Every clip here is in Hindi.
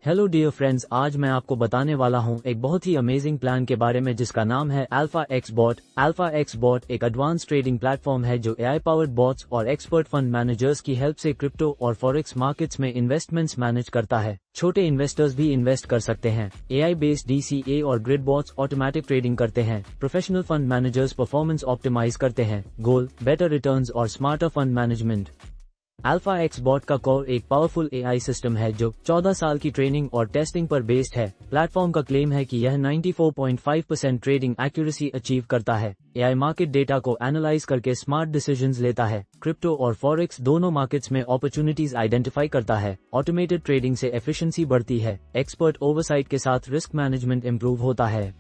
हेलो डियर फ्रेंड्स, आज मैं आपको बताने वाला हूं एक बहुत ही अमेजिंग प्लान के बारे में जिसका नाम है Alpha X Bot. Alpha X Bot एक एडवांस ट्रेडिंग प्लेटफॉर्म है जो एआई पावर्ड बॉट्स और एक्सपर्ट फंड मैनेजर्स की हेल्प से क्रिप्टो और फॉरेक्स मार्केट्स में इन्वेस्टमेंट्स मैनेज करता है। छोटे इन्वेस्टर्स भी इन्वेस्ट कर सकते हैं। एआई बेस्ड डीसीए और ग्रिड बॉट्स ऑटोमेटिक ट्रेडिंग करते हैं। Professional fund managers performance optimise करते हैं। गोल बेटर रिटर्न्स और smarter fund management. Alpha X Bot का कोर एक पावरफुल एआई सिस्टम है जो 14 साल की ट्रेनिंग और टेस्टिंग पर बेस्ड है। प्लेटफॉर्म का क्लेम है कि यह 94.5% ट्रेडिंग एक्यूरेसी अचीव करता है। एआई मार्केट डेटा को एनालाइज करके स्मार्ट डिसीजंस लेता है। क्रिप्टो और फॉरेक्स दोनों मार्केट्स में अपॉर्चुनिटीज आइडेंटिफाई करता है। ऑटोमेटेड ट्रेडिंग से एफिशिएंसी बढ़ती है। एक्सपर्ट ओवरसाइट के साथ रिस्क मैनेजमेंट इंप्रूव होता है।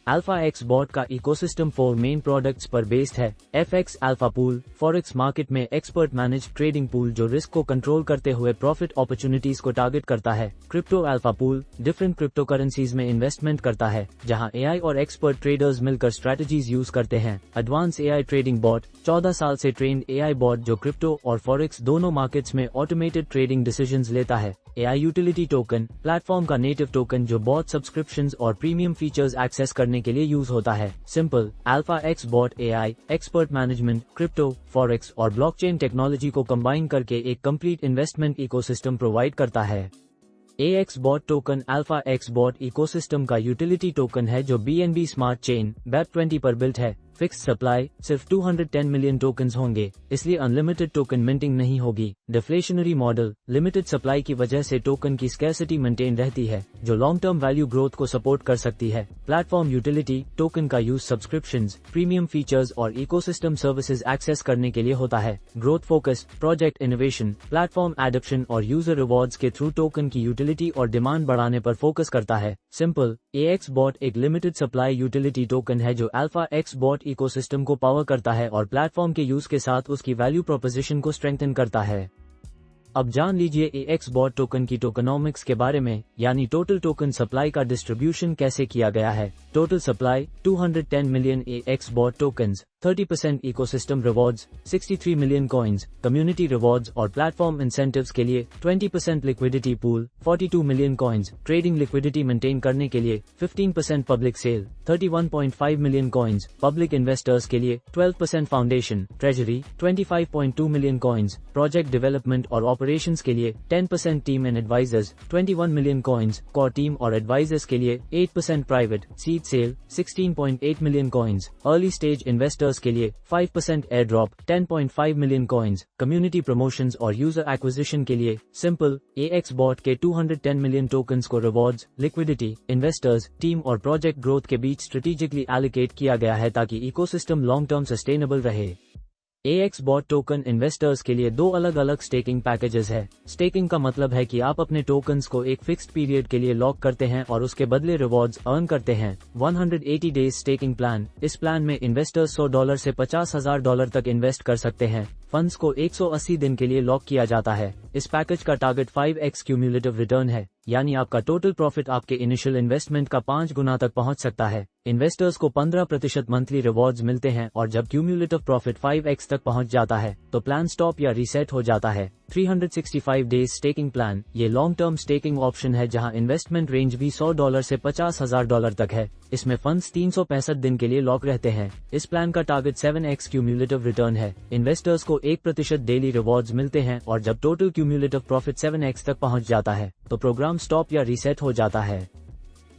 अल्फा एक्स बॉट का इकोसिस्टम 4 मेन प्रोडक्ट्स पर बेस्ड है। FX alpha pool, forex market में एक्सपर्ट मैनेज ट्रेडिंग पूल जो रिस्क को कंट्रोल करते हुए प्रॉफिट अपॉर्चुनिटीज को टारगेट करता है। Crypto alpha pool different crypto currencies में इन्वेस्टमेंट करता है जहां एआई और एक्सपर्ट ट्रेडर्स मिलकर स्ट्रेटजीज यूज करते हैं। एडवांस एआई ट्रेडिंग बॉट 14 साल से ट्रेन्ड एआई बॉट जो क्रिप्टो और फॉरेक्स दोनों मार्केट्स में ऑटोमेटेड ट्रेडिंग डिसीजंस लेता है। एआई यूटिलिटी टोकन प्लेटफॉर्म का नेटिव टोकन जो बॉट सब्सक्रिप्शंस और प्रीमियम फीचर्स एक्सेस करने के लिए यूज होता है। Simple Alpha X Bot AI, expert management, crypto, forex और ब्लॉकचेन टेक्नोलॉजी को कंबाइन करके एक कंप्लीट इन्वेस्टमेंट इकोसिस्टम प्रोवाइड करता है। AX bot token Alpha X Bot ecosystem का यूटिलिटी टोकन है जो BNB स्मार्ट चेन BEP20 पर बिल्ट है। फिक्स सप्लाई सिर्फ 210 मिलियन टोकन्स होंगे, इसलिए अनलिमिटेड टोकन मिंटिंग नहीं होगी। डिफ्लेशनरी मॉडल लिमिटेड सप्लाई की वजह से टोकन की स्कैर्सिटी मेंटेन रहती है जो लॉन्ग टर्म वैल्यू ग्रोथ को सपोर्ट कर सकती है। प्लेटफॉर्म यूटिलिटी टोकन का यूज सब्सक्रिप्शंस, प्रीमियम फीचर्स और इकोसिस्टम सर्विसेज एक्सेस करने के लिए होता है। Growth focus project innovation, platform adoption और यूजर रिवॉर्ड्स के थ्रू टोकन की यूटिलिटी और डिमांड बढ़ाने पर फोकस करता है। सिंपल AX बॉट एक लिमिटेड सप्लाई यूटिलिटी टोकन है जो अल्फा एक्स बॉट इकोसिस्टम को पावर करता है और प्लेटफॉर्म के यूज के साथ उसकी वैल्यू प्रोपोजिशन को स्ट्रेंथन करता है। अब जान लीजिए AX बॉट टोकन की टोकनोमिक्स के बारे में, यानी टोटल टोकन सप्लाई का डिस्ट्रीब्यूशन कैसे किया गया है। Total supply 210 million AX bot tokens, 30% ecosystem rewards, 63 million coins, community rewards और प्लेटफॉर्म इंसेंटिव्स के लिए 20% liquidity pool, 42 million coins, trading liquidity maintain करने के लिए 15% public sale, 31.5 million coins, public investors के लिए 12% foundation, treasury 25.2 million coins, project development और ऑपरेशंस के लिए 10% team and advisors, 21 million coins, core team और एडवाइजर्स के लिए 8% private, seed sale 16.8 million coins, early stage investors के लिए 5% airdrop 10.5 million coins, community promotions और यूजर एक्विजिशन के लिए सिंपल AX बॉट के 210 मिलियन टोकन्स को रिवॉर्ड्स, लिक्विडिटी, इन्वेस्टर्स, टीम और प्रोजेक्ट ग्रोथ के बीच स्ट्रेटेजिकली एलोकेट किया गया है ताकि इकोसिस्टम लॉन्ग टर्म सस्टेनेबल रहे। AX बॉट टोकन इन्वेस्टर्स के लिए दो अलग अलग स्टेकिंग पैकेजेस है। स्टेकिंग का मतलब है कि आप अपने टोकन्स को एक फिक्स्ड पीरियड के लिए लॉक करते हैं और उसके बदले रिवॉर्ड्स अर्न करते हैं। 180 डेज स्टेकिंग प्लान, इस प्लान में इन्वेस्टर्स $100 से $50,000 तक इन्वेस्ट कर सकते हैं। फंड्स को 180 दिन के लिए लॉक किया जाता है। इस पैकेज का टारगेट 5x क्यूम्युलेटिव रिटर्न है, यानी आपका टोटल प्रॉफिट आपके इनिशियल इन्वेस्टमेंट का 5 गुना तक पहुंच सकता है। इन्वेस्टर्स को 15% मंथली रिवॉर्ड्स मिलते हैं और जब क्यूम्युलेटिव प्रॉफिट 5x तक पहुंच जाता है तो प्लान स्टॉप या रीसेट हो जाता है। 365 डेज स्टेकिंग प्लान, ये लॉन्ग टर्म स्टेकिंग ऑप्शन है जहां इन्वेस्टमेंट रेंज भी $100 से $50,000 तक है। इसमें फंड्स 365 दिन के लिए लॉक रहते हैं। इस प्लान का टारगेट 7x क्यूम्युलेटिव रिटर्न है। इन्वेस्टर्स को 1% डेली रिवॉर्ड्स मिलते हैं और जब टोटल क्यूम्युलेटिव प्रॉफिट 7x तक पहुंच जाता है तो प्रोग्राम स्टॉप या रीसेट हो जाता है।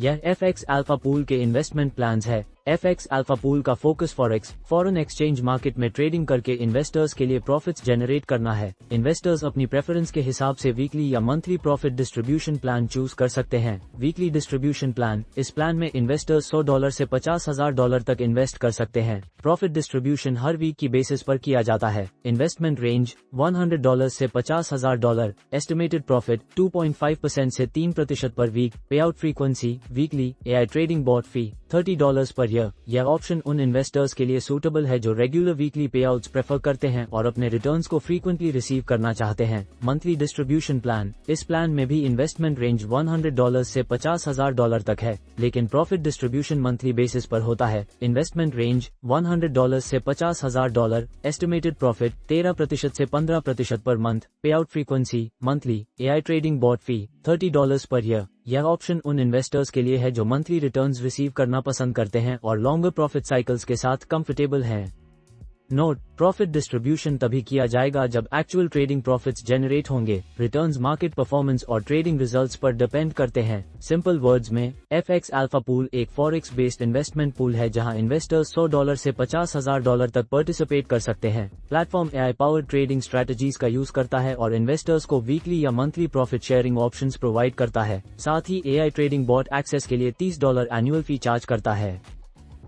यह FX अल्फा पूल के इन्वेस्टमेंट प्लान्स है। FX अल्फा पूल का focus forex, foreign exchange market में ट्रेडिंग करके इन्वेस्टर्स के लिए प्रॉफिट्स जनरेट करना है। इन्वेस्टर्स अपनी प्रेफरेंस के हिसाब से वीकली या monthly profit distribution plan choose कर सकते हैं। वीकली डिस्ट्रीब्यूशन प्लान, इस प्लान में इन्वेस्टर्स $100 से $50,000 तक इन्वेस्ट कर सकते हैं। प्रॉफिट डिस्ट्रीब्यूशन हर वीक की बेसिस पर किया जाता है। इन्वेस्टमेंट रेंज $100 से $50,000, एस्टिमेटेड प्रॉफिट 2.5% से 3% per week, pay out frequency weekly, AI trading bot fee $30 per year. यह ऑप्शन उन इन्वेस्टर्स के लिए सूटेबल है जो रेगुलर वीकली पे आउट्स प्रेफर करते हैं और अपने रिटर्न्स को फ्रीक्वेंटली रिसीव करना चाहते हैं। Monthly distribution plan. इस प्लान में भी इन्वेस्टमेंट रेंज $100 से $50,000 तक है, लेकिन प्रॉफिट डिस्ट्रीब्यूशन मंथली बेसिस पर होता है। इन्वेस्टमेंट रेंज $100 से $50,000, एस्टिमेटेड प्रॉफिट 13% से 15% per month, pay out frequency monthly, AI trading bot fee $30 per year. यह ऑप्शन उन इन्वेस्टर्स के लिए है जो मंथली रिटर्न्स रिसीव करना पसंद करते हैं और लॉन्गर प्रॉफिट साइकिल्स के साथ कंफर्टेबल हैं। नोट: प्रॉफिट डिस्ट्रीब्यूशन तभी किया जाएगा जब एक्चुअल ट्रेडिंग प्रॉफिट्स जनरेट होंगे। रिटर्न्स मार्केट परफॉर्मेंस और ट्रेडिंग रिजल्ट्स पर डिपेंड करते हैं। सिंपल वर्ड्स में, FX अल्फा पूल एक फॉरेक्स बेस्ड इन्वेस्टमेंट पूल है जहां इन्वेस्टर्स $100 से $50,000 तक पार्टिसिपेट कर सकते हैं। Platform AI powered trading strategies का यूज करता है और इन्वेस्टर्स को वीकली या monthly profit sharing options provide करता है। साथ ही AI ट्रेडिंग बॉट एक्सेस के लिए $30 एनुअल फी चार्ज करता है।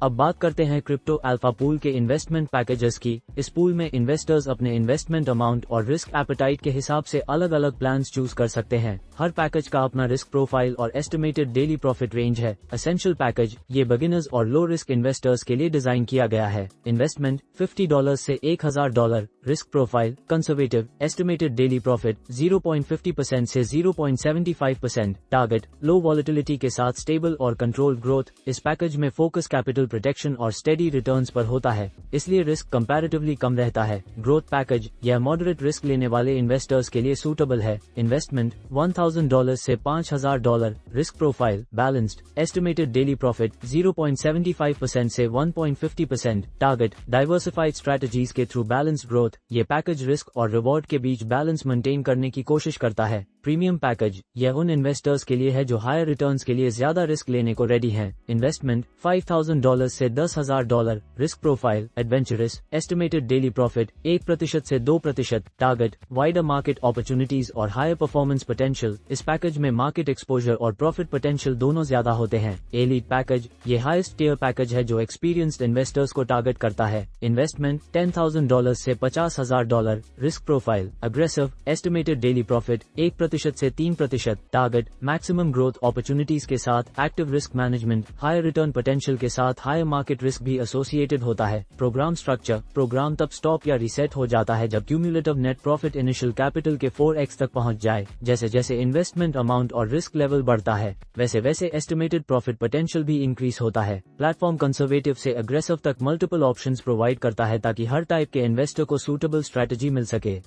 अब बात करते हैं क्रिप्टो अल्फा पूल के इन्वेस्टमेंट पैकेजेस की। इस पूल में इन्वेस्टर्स अपने इन्वेस्टमेंट अमाउंट और रिस्क एपेटाइट के हिसाब से अलग अलग प्लान्स चूज कर सकते हैं। हर पैकेज का अपना रिस्क प्रोफाइल और एस्टिमेटेड डेली प्रॉफिट रेंज है। एसेंशियल पैकेज ये बिगिनर्स और लो रिस्क इन्वेस्टर्स के लिए डिजाइन किया गया है। इन्वेस्टमेंट $50 से $1,000, risk profile conservative, estimated daily profit 0.50% से 0.75%, टारगेट लो वॉलेटिलिटी के साथ स्टेबल और कंट्रोल्ड ग्रोथ। इस पैकेज में फोकस कैपिटल प्रोटेक्शन और स्टेडी रिटर्न्स पर होता है, इसलिए रिस्क कंपैरेटिवली कम रहता है। ग्रोथ पैकेज यह मॉडरेट रिस्क लेने वाले इन्वेस्टर्स के लिए सूटेबल है। इन्वेस्टमेंट $1,000 से $5,000, risk profile balanced, estimated daily profit 0.75% से 1.50%, टारगेट डाइवर्सिफाइड स्ट्रेटजीज के थ्रू बैलेंस्ड ग्रोथ। ये पैकेज रिस्क और रिवॉर्ड के बीच बैलेंस मेंटेन करने की कोशिश करता है। प्रीमियम पैकेज यह उन इन्वेस्टर्स के लिए है जो हायर रिटर्न्स के लिए ज्यादा रिस्क लेने को रेडी हैं। इन्वेस्टमेंट $5,000 से $10,000, risk profile adventurous, estimated daily profit 1% से 2%, टारगेट वाइडर मार्केट अपॉर्चुनिटीज और हायर परफॉर्मेंस पोटेंशियल। इस पैकेज में मार्केट एक्सपोजर और प्रॉफिट पोटेंशियल दोनों ज्यादा होते हैं। एलीट पैकेज ये हाईएस्ट टियर पैकेज है जो एक्सपीरियंस्ड इन्वेस्टर्स को टारगेट करता है। इन्वेस्टमेंट $10,000 से $50,000, risk profile aggressive, estimated daily profit 1% से 3%, टारगेट मैक्सिमम ग्रोथ अपॉर्चुनिटीज के साथ active risk management. Higher return potential के साथ हायर मार्केट रिस्क भी एसोसिएटेड होता है। प्रोग्राम स्ट्रक्चर प्रोग्राम तब स्टॉप या रीसेट हो जाता है जब cumulative net profit initial capital के 4x तक पहुंच जाए। जैसे जैसे इन्वेस्टमेंट अमाउंट और रिस्क लेवल बढ़ता है वैसे वैसे एस्टिमेटेड प्रॉफिट पोटेंशियल भी इंक्रीज होता है। प्लेटफॉर्म कंजर्वेटिव से अग्रेसिव तक मल्टीपल ऑप्शंस प्रोवाइड करता है ताकि हर टाइप के इन्वेस्टर को सूटेबल स्ट्रेटजी मिल सके।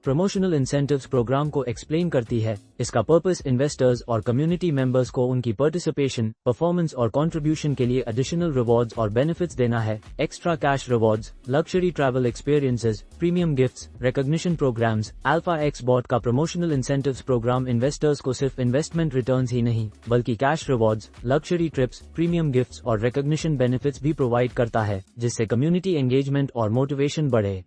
प्रमोशनल इंसेंटिव्स प्रोग्राम को एक्सप्लेन करती है। इसका पर्पस इन्वेस्टर्स और कम्युनिटी मेंबर्स को उनकी पार्टिसिपेशन, परफॉर्मेंस और कंट्रीब्यूशन के लिए एडिशनल रिवॉर्ड्स और बेनिफिट्स देना है। Extra cash rewards, luxury travel experiences, premium gifts, recognition programmes. Alpha X Bot का प्रमोशनल इंसेंटिव्स प्रोग्राम इन्वेस्टर्स को सिर्फ इन्वेस्टमेंट रिटर्न्स ही नहीं बल्कि cash rewards, luxury trips, premium gifts और रिकॉग्निशन बेनिफिट्स भी प्रोवाइड करता है, जिससे कम्युनिटी एंगेजमेंट और मोटिवेशन बढ़े।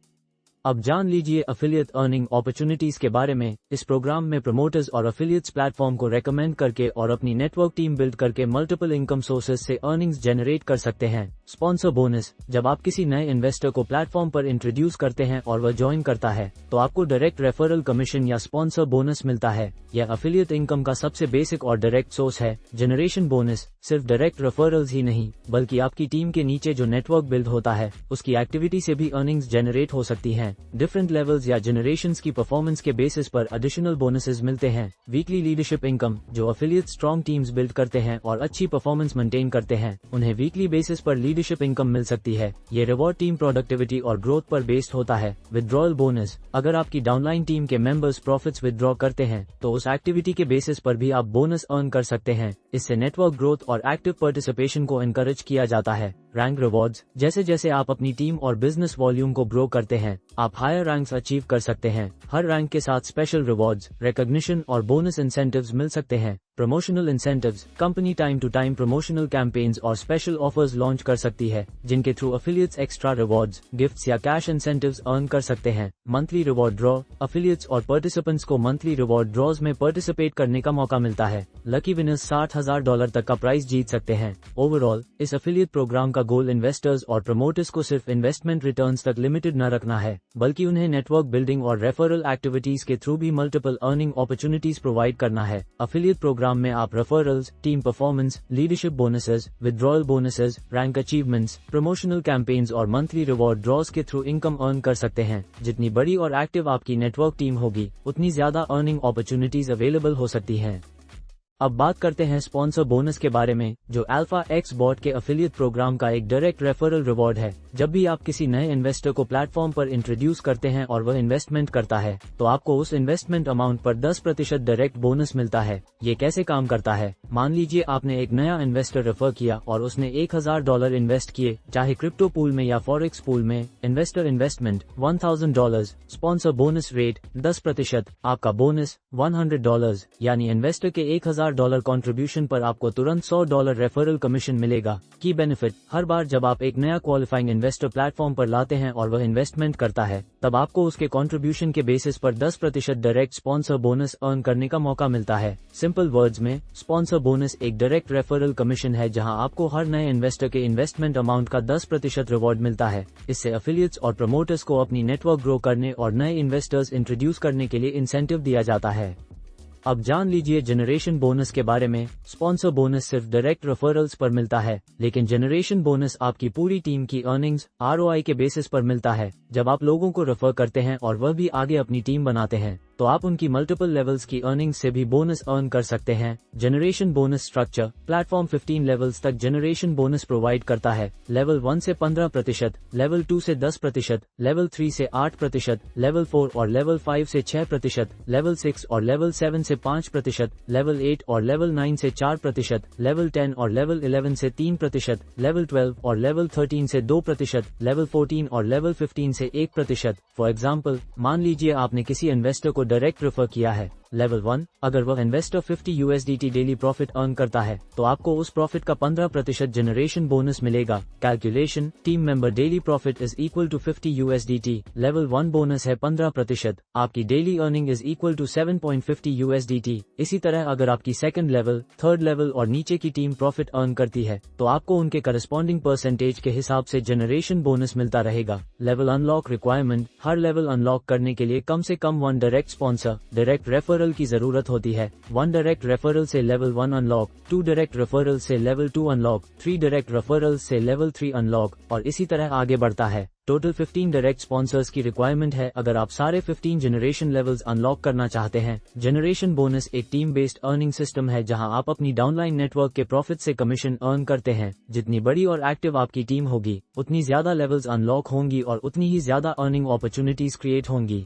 अब जान लीजिए एफिलिएट अर्निंग अपॉर्चुनिटीज के बारे में। इस प्रोग्राम में प्रमोटर्स और एफिलिएट्स प्लेटफॉर्म को रेकमेंड करके और अपनी नेटवर्क टीम बिल्ड करके मल्टीपल इनकम सोर्सेज से अर्निंग्स जनरेट कर सकते हैं। स्पॉन्सर बोनस जब आप किसी नए इन्वेस्टर को प्लेटफॉर्म पर इंट्रोड्यूस करते हैं और वह ज्वाइन करता है तो आपको डायरेक्ट रेफरल कमीशन या स्पॉन्सर बोनस मिलता है। यह एफिलिएट इनकम का सबसे बेसिक और डायरेक्ट सोर्स है। जनरेशन बोनस सिर्फ डायरेक्ट रेफरल्स ही नहीं बल्कि आपकी टीम के नीचे जो नेटवर्क बिल्ड होता है उसकी एक्टिविटी से भी अर्निंग्स जनरेट हो सकती हैं। डिफरेंट लेवल्स या जनरेशंस की परफॉर्मेंस के बेसिस पर एडिशनल बोनसेस मिलते हैं। वीकली लीडरशिप इनकम जो एफिलिएट स्ट्रॉन्ग टीम्स बिल्ड करते हैं और अच्छी परफॉर्मेंस मेंटेन करते हैं उन्हें वीकली बेसिस पर लीडरशिप इनकम मिल सकती है। ये रिवॉर्ड टीम प्रोडक्टिविटी और ग्रोथ पर बेस्ड होता है। विड्रॉल बोनस अगर आपकी डाउनलाइन टीम के मेंबर्स प्रॉफिट्स विड्रॉ करते हैं तो उस एक्टिविटी के बेसिस पर भी आप बोनस अर्न कर सकते हैं। इससे नेटवर्क ग्रोथ और एक्टिव पार्टिसिपेशन को एनकरेज किया जाता है। रैंक रिवॉर्ड्स जैसे जैसे आप अपनी टीम और बिजनेस वॉल्यूम को ग्रो करते हैं आप हायर रैंक्स अचीव कर सकते हैं। हर रैंक के साथ स्पेशल रिवॉर्ड्स, रिकॉग्निशन और बोनस इंसेंटिव्स मिल सकते हैं। Promotional incentives company time to time promotional campaigns और स्पेशल ऑफर्स लॉन्च कर सकती है जिनके through affiliates extra rewards, gifts या कैश इंसेंटिव्स अर्न कर सकते हैं। मंथली रिवॉर्ड ड्रॉ एफिलिएट्स और पार्टिसिपेंट्स को मंथली रिवॉर्ड ड्रॉज में पार्टिसिपेट करने का मौका मिलता है। लकी विनर्स $60,000 तक का प्राइज जीत सकते हैं। ओवरऑल इस एफिलिएट प्रोग्राम का गोल इन्वेस्टर्स और प्रमोटर्स को सिर्फ इन्वेस्टमेंट रिटर्न्स तक लिमिटेड न रखना है बल्कि उन्हें नेटवर्क बिल्डिंग और रेफरल एक्टिविटीज के थ्रू भी मल्टीपल अर्निंग अपॉर्चुनिटीज प्रोवाइड करना है। एफिलिएट प्रोग्राम प्रोग्राम में आप referrals, team performance, leadership bonuses, withdrawal bonuses, rank achievements, promotional campaigns और मंथली रिवॉर्ड ड्रॉज के थ्रू इनकम अर्न कर सकते हैं। जितनी बड़ी और एक्टिव आपकी नेटवर्क टीम होगी, उतनी ज्यादा अर्निंग अपॉर्चुनिटीज अवेलेबल हो सकती हैं। अब बात करते हैं स्पॉन्सर बोनस के बारे में, जो अल्फा एक्स बॉट के एफिलिएट प्रोग्राम का एक डायरेक्ट रेफरल रिवॉर्ड है। जब भी आप किसी नए इन्वेस्टर को प्लेटफॉर्म पर इंट्रोड्यूस करते हैं और वह इन्वेस्टमेंट करता है, तो आपको उस इन्वेस्टमेंट अमाउंट पर 10% डायरेक्ट बोनस मिलता है। ये कैसे काम करता है? मान लीजिए आपने एक नया इन्वेस्टर रेफर किया और उसने $1000 इन्वेस्ट किए, चाहे क्रिप्टो पूल में या फॉरेक्स पूल में। Investor investment $1000, sponsor bonus rate 10%, आपका बोनस $100, यानी इन्वेस्टर के $1000 कंट्रीब्यूशन पर आपको तुरंत $100 रेफरल कमीशन मिलेगा। की बेनिफिट: हर बार जब आप एक नया क्वालिफाइंग इन्वेस्टर प्लेटफॉर्म पर लाते हैं और वह इन्वेस्टमेंट करता है, तब आपको उसके कंट्रीब्यूशन के बेसिस पर 10% डायरेक्ट स्पॉन्सर बोनस अर्न करने का मौका मिलता है। सिंपल वर्ड्स में, स्पॉन्सर बोनस एक डायरेक्ट रेफरल कमीशन है जहां आपको हर नए इन्वेस्टर के इन्वेस्टमेंट अमाउंट का 10% रिवॉर्ड मिलता है। इससे एफिलिएट्स और प्रमोटर्स को अपनी नेटवर्क ग्रो करने और नए इन्वेस्टर्स इंट्रोड्यूस करने के लिए इंसेंटिव दिया जाता है। अब जान लीजिए जनरेशन बोनस के बारे में। स्पॉन्सर बोनस सिर्फ डायरेक्ट रेफरल्स पर मिलता है, लेकिन जनरेशन बोनस आपकी पूरी टीम की अर्निंग्स ROI के बेसिस पर मिलता है। जब आप लोगों को रेफर करते हैं और वह भी आगे अपनी टीम बनाते हैं, तो आप उनकी मल्टीपल लेवल्स की अर्निंग्स से भी बोनस अर्न कर सकते हैं। Generation bonus structure: platform 15 levels तक जनरेशन बोनस प्रोवाइड करता है। लेवल 1 से 15%, लेवल 2 से 10%, लेवल 3 से 8%, लेवल 4 और लेवल 5 से 6%, लेवल 6 और लेवल 7 से 5%, लेवल 8 और लेवल 9 से 4%, लेवल 10 और लेवल 11 से 3%, लेवल 12 और लेवल 13 से 2%, लेवल 14 और लेवल 15 से 1%। फॉर एग्जाम्पल, मान लीजिए आपने किसी इन्वेस्टर को डायरेक्ट रेफर किया है। लेवल 1, अगर वह इन्वेस्टर $50 डेली प्रॉफिट अर्न करता है, तो आपको उस प्रॉफिट का 15% जनरेशन बोनस मिलेगा। Calculation: team member daily profit is equal to $50। Level 1 bonus है 15%, आपकी daily earning is equal to $7.50। इसी तरह अगर आपकी सेकंड लेवल, थर्ड लेवल और नीचे की टीम प्रॉफिट अर्न करती है, तो आपको उनके करस्पॉन्डिंग परसेंटेज के हिसाब से जनरेशन बोनस मिलता रहेगा। लेवल अनलॉक रिक्वायरमेंट: हर लेवल अनलॉक करने के लिए कम से कम 1 डायरेक्ट स्पॉन्सर डायरेक्ट रेफरल की जरूरत होती है। 1 डायरेक्ट रेफरल से लेवल 1 अनलॉक, 2 डायरेक्ट रेफरल से लेवल 2 अनलॉक, 3 डायरेक्ट रेफरल से लेवल 3 अनलॉक, और इसी तरह आगे बढ़ता है। टोटल 15 डायरेक्ट स्पॉन्सर्स की रिक्वायरमेंट है अगर आप सारे 15 जनरेशन लेवल्स अनलॉक करना चाहते हैं। जनरेशन बोनस एक टीम बेस्ड अर्निंग सिस्टम है जहां आप अपनी डाउनलाइन नेटवर्क के प्रॉफिट से कमीशन अर्न करते हैं। जितनी बड़ी और एक्टिव आपकी टीम होगी, उतनी ज्यादा लेवल्स अनलॉक होंगी और उतनी ही ज्यादा अर्निंग अपॉर्चुनिटीज क्रिएट होंगी।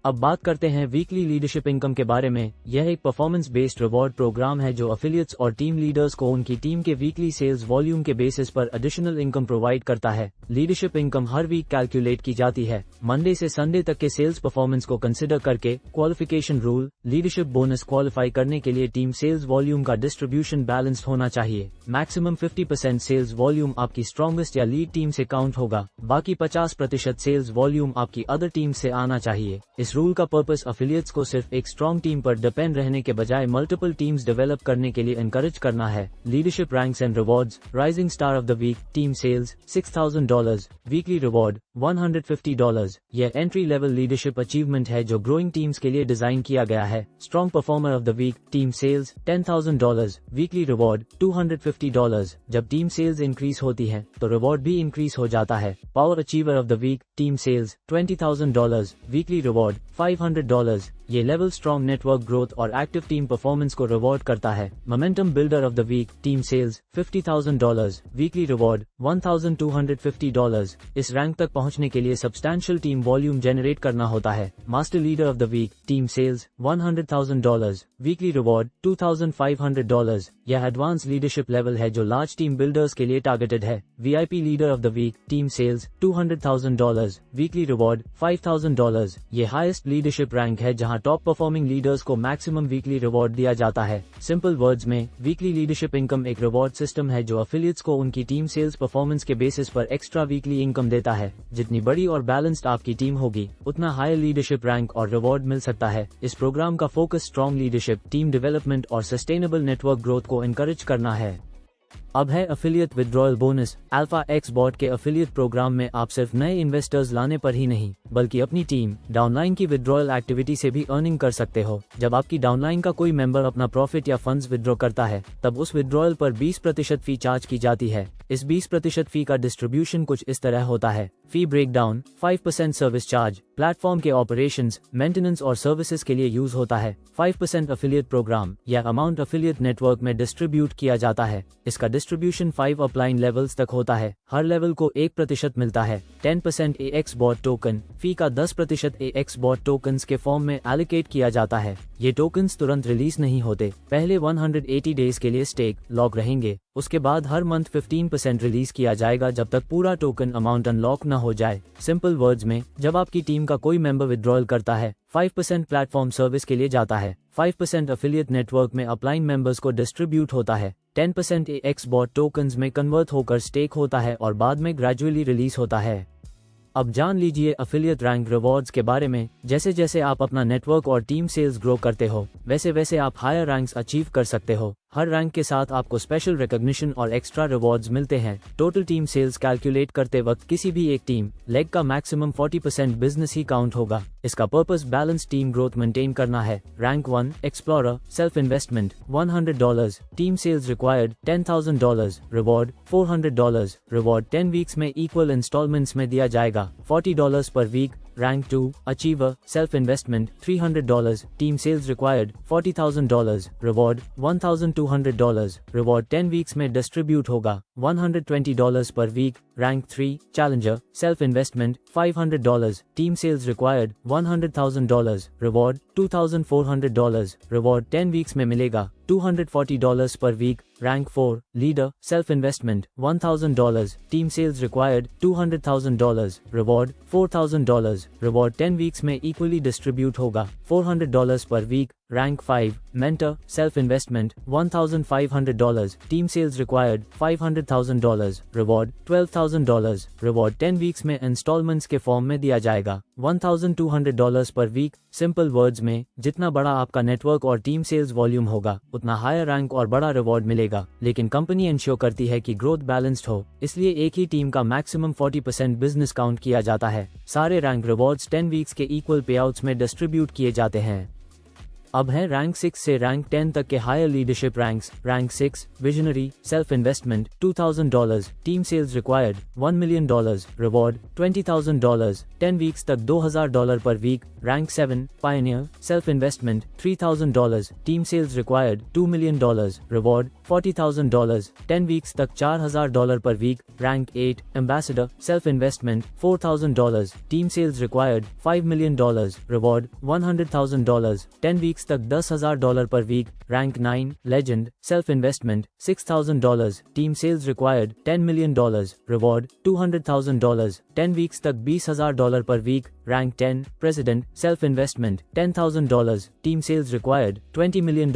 अब बात करते हैं वीकली लीडरशिप इनकम के बारे में। यह एक परफॉर्मेंस बेस्ड रिवॉर्ड प्रोग्राम है जो एफिलिएट्स और टीम लीडर्स को उनकी टीम के वीकली सेल्स वॉल्यूम के बेसिस पर एडिशनल इनकम प्रोवाइड करता है। लीडरशिप इनकम हर वीक कैलकुलेट की जाती है। मंडे से संडे तक के सेल्स परफॉर्मेंस को कंसिडर करके qualification rule: leadership bonus qualify करने के लिए टीम सेल्स वॉल्यूम का डिस्ट्रीब्यूशन बैलेंस्ड होना चाहिए। मैक्सिमम 50% सेल्स वॉल्यूम आपकी स्ट्रॉन्गेस्ट या लीड टीम से काउंट होगा, बाकी 50% सेल्स वॉल्यूम आपकी अदर टीम से आना चाहिए। इस रूल का पर्पस एफिलिएट्स को सिर्फ एक स्ट्रॉन्ग टीम पर डिपेंड रहने के बजाय मल्टीपल टीम्स डेवलप करने के लिए एनकरेज करना है। Leadership ranks and rewards: rising star of the week, team sales $6000, weekly reward $150। यह एंट्री लेवल लीडरशिप अचीवमेंट है जो ग्रोइंग टीम्स के लिए डिजाइन किया गया है। Strong performer of the week, team sales $10,000, weekly reward $250। जब टीम सेल्स इंक्रीज होती है तो रिवॉर्ड भी इंक्रीज हो जाता है। Power achiever of the week, team sales $20,000, weekly reward $500। ये लेवल स्ट्रॉन्ग नेटवर्क ग्रोथ और एक्टिव टीम परफॉर्मेंस को रिवॉर्ड करता है। Momentum builder of the week, team sales $50,000, weekly reward $1,250। इस रैंक तक पहुंचने के लिए सब्सटैंशियल टीम वॉल्यूम जनरेट करना होता है। Master leader of the week, team sales $100,000, weekly reward $2,500। यह एडवांस लीडरशिप लेवल है जो लार्ज टीम बिल्डर्स के लिए टारगेटेड है। VIP leader of the week, team sales $200,000, weekly reward $5,000। ये हाईएस्ट लीडरशिप रैंक है जहां टॉप परफॉर्मिंग लीडर्स को मैक्सिमम वीकली रिवॉर्ड दिया जाता है। सिंपल वर्ड्स में, वीकली लीडरशिप इनकम एक रिवॉर्ड सिस्टम है जो एफिलिएट्स को उनकी टीम सेल्स परफॉर्मेंस के बेसिस पर एक्स्ट्रा वीकली इनकम देता है। जितनी बड़ी और बैलेंस्ड आपकी टीम होगी, उतना हायर लीडरशिप रैंक और रिवॉर्ड मिल सकता है। इस प्रोग्राम का focus strong leadership, team development और सस्टेनेबल नेटवर्क ग्रोथ को एनकरेज करना है। अब है affiliate withdrawal bonus. Alpha X bot के अफिलिएट प्रोग्राम में आप सिर्फ नए इन्वेस्टर्स लाने पर ही नहीं बल्कि अपनी टीम डाउनलाइन की विड्रॉयल एक्टिविटी से भी अर्निंग कर सकते हो। जब आपकी डाउनलाइन का कोई मेंबर अपना प्रॉफिट या फंड्स विड्रॉ करता है तब उस विड्रॉयल पर 20% फी चार्ज की जाती है। इस 20% फी का डिस्ट्रीब्यूशन कुछ इस तरह होता है। फी ब्रेकडाउन 5% सर्विस चार्ज प्लेटफॉर्म के ऑपरेशंस, मेंटेनेंस और सर्विसेज के लिए यूज होता है। 5% अफिलिएट प्रोग्राम या अमाउंट अफिलिएट नेटवर्क में डिस्ट्रीब्यूट किया जाता है। इसका डिस्ट्रीब्यूशन 5 अपलाइन लेवल्स तक होता है। हर लेवल को 1% मिलता है। 10% AX बॉट टोकन फी का 10% AX बॉट टोकन्स के फॉर्म में एलोकेट किया जाता है। ये टोकन्स तुरंत रिलीज नहीं होते, पहले 180 डेज के लिए स्टेक लॉक रहेंगे। उसके बाद हर मंथ 15% रिलीज किया जाएगा जब तक पूरा टोकन अमाउंट अनलॉक न हो जाए। सिंपल वर्ड्स में, जब आपकी टीम का कोई मेंबर विड्रॉल करता है 5% प्लेटफॉर्म सर्विस के लिए जाता है, 5% अफिलिएट नेटवर्क में अपलाइन मेंबर्स को डिस्ट्रीब्यूट होता है, 10% AX बॉट टोकन्स में कन्वर्ट होकर स्टेक होता है और बाद में ग्रेजुअली रिलीज होता है। अब जान लीजिए अफिलिएट रैंक रिवॉर्ड्स के बारे में। जैसे जैसे आप अपना नेटवर्क और टीम सेल्स ग्रो करते हो वैसे वैसे आप हायर रैंक्स अचीव कर सकते हो। हर रैंक के साथ आपको स्पेशल रिकॉग्निशन और एक्स्ट्रा रिवॉर्ड्स मिलते हैं। टोटल टीम सेल्स कैलकुलेट करते वक्त किसी भी एक टीम लेग का मैक्सिमम 40% बिजनेस ही काउंट होगा। इसका purpose balance team growth maintain करना है। Rank 1 explorer self investment $100, team sales required $10,000, reward $400, reward 10 weeks में इक्वल इंस्टॉलमेंट्स में दिया जाएगा, $40 per week. Rank 2 achiever self investment $300, team sales required $40,000, reward $1,200, reward 10 weeks में डिस्ट्रीब्यूट होगा, $120 per week. Rank 3 challenger self investment $500, team sales required $100,000, reward $2,400, reward 10 weeks में मिलेगा, $240 per week. Rank 4 leader self investment $1,000, team sales required $200,000, reward $4,000, reward 10 weeks में इक्वली डिस्ट्रीब्यूट होगा, $400 per week. Rank 5 mentor self investment $1,500, team sales required $500,000, reward $12,000, reward 10 weeks में इंस्टॉलमेंट्स के फॉर्म में दिया जाएगा, $1,200 पर वीक। सिंपल वर्ड्स में, जितना बड़ा आपका नेटवर्क और टीम सेल्स वॉल्यूम होगा उतना हायर रैंक और बड़ा रिवॉर्ड मिलेगा। लेकिन कंपनी इंश्योर करती है कि ग्रोथ बैलेंस्ड हो, इसलिए एक ही टीम का मैक्सिमम 40% बिजनेस काउंट किया जाता है। सारे रैंक रिवॉर्ड्स 10 वीक्स के इक्वल पे आउट्स में डिस्ट्रीब्यूट किए जाते हैं। अब है रैंक 6 से रैंक 10 तक के higher leadership ranks. Rank 6 visionary self investment $2,000, team sales required $1 million, reward $20,000, 10 weeks तक $2,000 per week. Rank 7 pioneer self investment $3,000, team sales required $2 million, reward $40,000, 10 weeks तक $4,000 per week. Rank 8 ambassador self investment $4,000, team sales required $5 million, reward $100,000, 10 weeks तक $10,000 per week. Rank 9 legend self investment $6,000, team sales required $10 million, reward $200,000, 10 weeks तक $20,000 per week. Rank 10 president self investment $10,000, team sales required $20 million,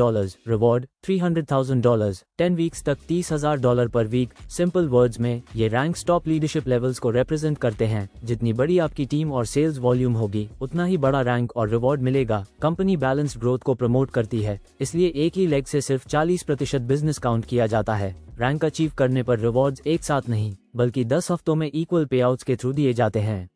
reward $300,000, 10 weeks तक $30,000 पर वीक। सिंपल वर्ड्स में, ये रैंक्स टॉप लीडरशिप लेवल्स को रिप्रेजेंट करते हैं। जितनी बड़ी आपकी टीम और सेल्स वॉल्यूम होगी उतना ही बड़ा रैंक और रिवॉर्ड मिलेगा। कंपनी बैलेंस्ड ग्रोथ को प्रमोट करती है, इसलिए एक ही लेग से सिर्फ 40% बिजनेस काउंट किया जाता है। रैंक अचीव करने पर रिवॉर्ड्स एक साथ नहीं बल्कि 10 हफ्तों में इक्वल पे आउट्स के थ्रू दिए जाते हैं।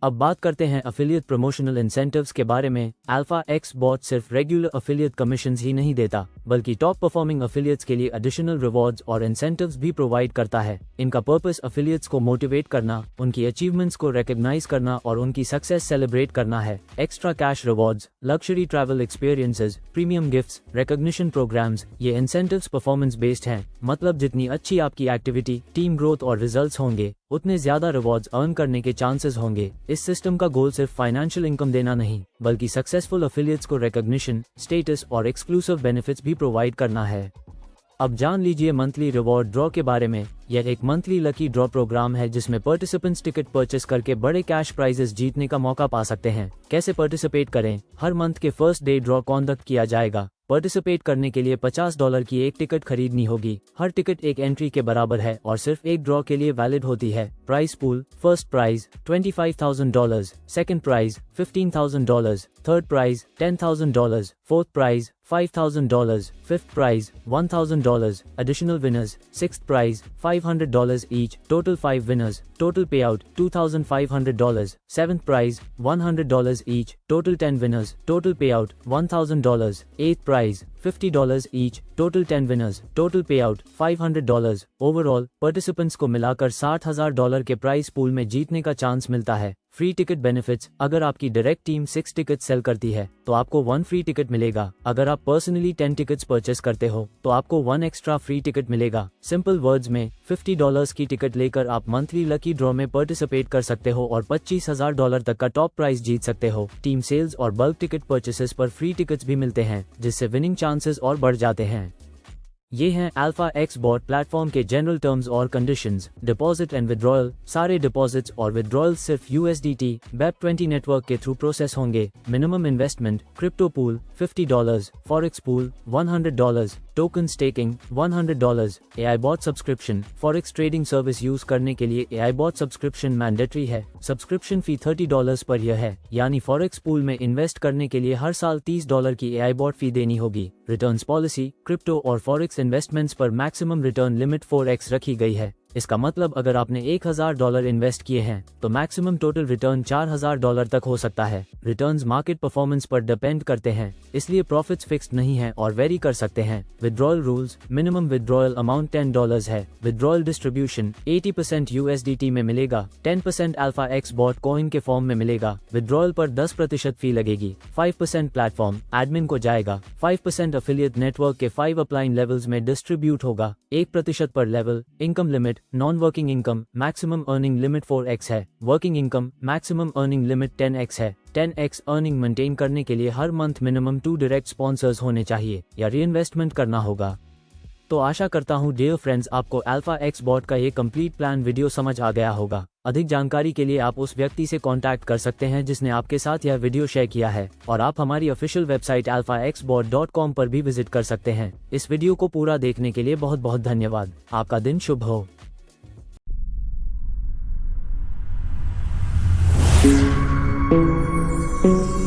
अब बात करते हैं अफिलिएट प्रमोशनल इंसेंटिव्स के बारे में। अल्फा एक्स बॉट सिर्फ रेगुलर अफिलिएट कमीशंस ही नहीं देता बल्कि टॉप परफॉर्मिंग अफिलिएट्स के लिए एडिशनल रिवॉर्ड्स और इंसेंटिव्स भी प्रोवाइड करता है। इनका पर्पस अफिलिएट्स को मोटिवेट करना, उनकी अचीवमेंट्स को रिकॉग्नाइज करना और उनकी सक्सेस सेलिब्रेट करना है। Extra cash rewards, luxury travel experiences, premium gifts, recognition programs, ये इंसेंटिव्स परफॉर्मेंस बेस्ड हैं। मतलब जितनी अच्छी आपकी एक्टिविटी, टीम ग्रोथ और रिजल्ट्स होंगे उतने ज्यादा रिवॉर्ड्स अर्न करने के चांसेस होंगे। इस सिस्टम का गोल सिर्फ फाइनेंशियल इनकम देना नहीं बल्कि सक्सेसफुल अफिलिएट्स को रिकॉग्निशन, स्टेटस और एक्सक्लूसिव बेनिफिट्स भी प्रोवाइड करना है। अब जान लीजिए मंथली रिवॉर्ड ड्रॉ के बारे में। यह एक मंथली लकी ड्रॉ प्रोग्राम है जिसमें पार्टिसिपेंट्स टिकट परचेस करके बड़े कैश प्राइजेस जीतने का मौका पा सकते हैं। कैसे पार्टिसिपेट करें? हर मंथ के फर्स्ट डे ड्रॉ कंडक्ट किया जाएगा। पार्टिसिपेट करने के लिए $50 की एक टिकट खरीदनी होगी। हर टिकट एक एंट्री के बराबर है और सिर्फ एक ड्रॉ के लिए वैलिड होती है। Price pool: first prize $25,000, second prize $15,000, third prize $10,000, fourth prize $5,000, fifth prize $1,000, additional winners, sixth prize $500 each, total 5 winners, total payout $2,500, seventh prize $100 each, total 10 winners, total payout $1,000, eighth prize $50 each, total 10 winners, total payout $500। Overall participants को मिलाकर $60,000 के प्राइस पूल में जीतने का चांस मिलता है। फ्री टिकट बेनिफिट्स, अगर आपकी डायरेक्ट टीम 6 टिकट सेल करती है तो आपको 1 फ्री टिकट मिलेगा। अगर आप पर्सनली 10 टिकट्स परचेस करते हो तो आपको 1 एक्स्ट्रा फ्री टिकट मिलेगा। सिंपल वर्ड्स में $50 की टिकट लेकर आप मंथली लकी ड्रॉ में पार्टिसिपेट कर सकते हो और $25,000 तक का टॉप प्राइज जीत सकते हो। टीम सेल्स और बल्क टिकट परचेसेस पर फ्री टिकट्स भी मिलते हैं, जिससे विनिंग चांसेस और बढ़ जाते हैं। ये हैं अल्फा एक्स बॉट प्लेटफॉर्म के जनरल टर्म्स और कंडीशंस। डिपॉजिट एंड विड्रॉयल, सारे डिपॉजिट्स और विड्रॉयल सिर्फ USDT BEP20 नेटवर्क के थ्रू प्रोसेस होंगे। Minimum investment, crypto pool $50, forex pool $100, token staking $100, AI bot subscription, forex trading service use करने के लिए AI बॉट सब्सक्रिप्शन मैंडेटरी है। सब्सक्रिप्शन फी $30 पर ईयर है, यानी फॉरेक्स पूल में इन्वेस्ट करने के लिए हर साल $30 की AI बॉट फी देनी होगी। रिटर्न्स पॉलिसी, क्रिप्टो और फॉरेक्स इन्वेस्टमेंट्स पर मैक्सिमम रिटर्न लिमिट 4x रखी गई है। इसका मतलब अगर आपने $1,000 इन्वेस्ट किए हैं तो मैक्सिमम टोटल रिटर्न $4,000 तक हो सकता है। रिटर्न्स मार्केट परफॉर्मेंस पर डिपेंड करते हैं, इसलिए प्रॉफिट्स फिक्स्ड नहीं है और वेरी कर सकते हैं। Withdrawal rules, minimum withdrawal amount $10 है। विड्रॉयल डिस्ट्रीब्यूशन 80% USDT में मिलेगा, 10% अल्फा एक्स बॉट कॉइन के फॉर्म में मिलेगा। विड्रॉयल पर 10% फी लगेगी, 5% प्लेटफॉर्म एडमिन को जाएगा, 5% एफिलिएट नेटवर्क के 5 अपलाइन लेवल्स में डिस्ट्रीब्यूट होगा, 1% पर level. Income limit, non working income maximum earning limit 4x है, working income maximum earning limit 10x है। 10x अर्निंग मेंटेन करने के लिए हर मंथ मिनिमम 2 डायरेक्ट स्पॉन्सर्स होने चाहिए या रीइन्वेस्टमेंट करना होगा। तो आशा करता हूँ डियर फ्रेंड्स आपको अल्फा एक्स बॉट का ये कंप्लीट प्लान वीडियो समझ आ गया होगा। अधिक जानकारी के लिए आप उस व्यक्ति से कांटेक्ट कर सकते हैं जिसने आपके साथ यह वीडियो शेयर किया है, और आप हमारी ऑफिशियल वेबसाइट alphaxbot.com पर भी विजिट कर सकते हैं। इस वीडियो को पूरा देखने के लिए बहुत बहुत धन्यवाद। आपका दिन शुभ हो। Thank you.